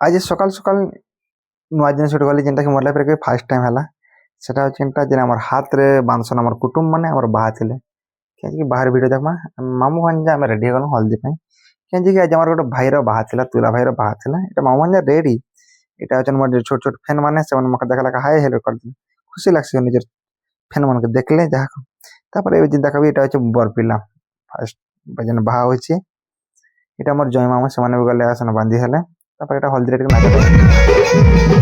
আজ সকাল সকাল নୂଆ ଜିନିଷ ଗୋଟେ ଗଲି ଯେନ୍ଟାକି ମୋର ଲାଇଫ୍ରେ ଫାର୍ଷ୍ଟ ଟାଇମ୍ ହେଲା। ସେଟା ହଉଛି ଯେନ୍ଟା ଯେନ୍ ଆମର ହାତରେ ବାନ୍ଧସନ୍ ଆମର କୁଟୁମ୍ବ ମାନେ ଆମର ବାହା ଥିଲେ। କେଁଜିକି ବାହାର ଭିଡ଼ିଓ ଦେଖମା ମାମୁଁ ଭାଞ୍ଜା ଆମେ ରେଡ଼ି ହେଇଗଲୁ ହଳଦୀ ପାଇଁ। କେଁଜିକି ଆଜି ଆମର ଗୋଟେ ଭାଇର ବାହା ଥିଲା, ତୁଲା ଭାଇର ବାହା ଥିଲା। ଏଟା ମାମୁଁ ଭାଞ୍ଜା ରେଡ଼ି। ଏଟା ହଉଛନ୍ ମୋର ଛୋଟ ଛୋଟ ଫ୍ୟାନ୍ ମାନେ ସେମାନେ ମତେ ଦେଖଲା ହାଏ ହେଲୋ କରିଥିଲେ। ଖୁସି ଲାଗ୍ସି ନିଜର ଫ୍ୟାନ୍ ମାନଙ୍କୁ ଦେଖିଲେ ଯାହା। ତାପରେ ଏବେ ଯେନ୍ତା କହିବି ଏଟା ହଉଛି ବରପିଲା ଫାର୍ଷ୍ଟ ଯେନ୍ ବାହା ହଉଛି। এটা আমার জয় মামা ସେମାନେ ବି ଗଲେ ଆସନ ବାନ୍ଧି ହେଲେ। ତାପରେ ଏଟା ହଳଦୀରେ ଟିକେ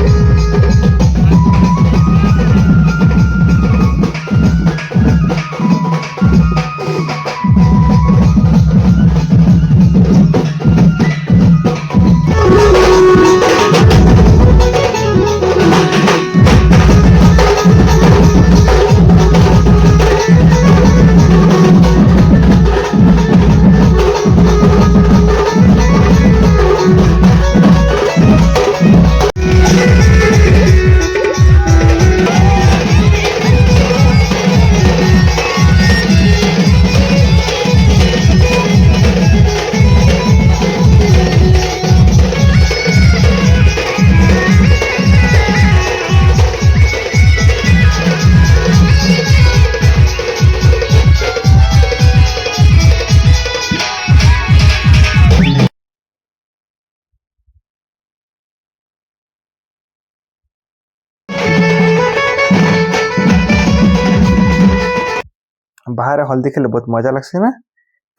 ବାହାରେ ହଳଦୀ ଖେଲେ ବହୁତ ମଜା ଲାଗ୍ସି ନା।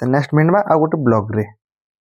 ତ ନେକ୍ସଟ ମିଳିବା ଆଉ ଗୋଟେ ବ୍ଲଗ୍ରେ।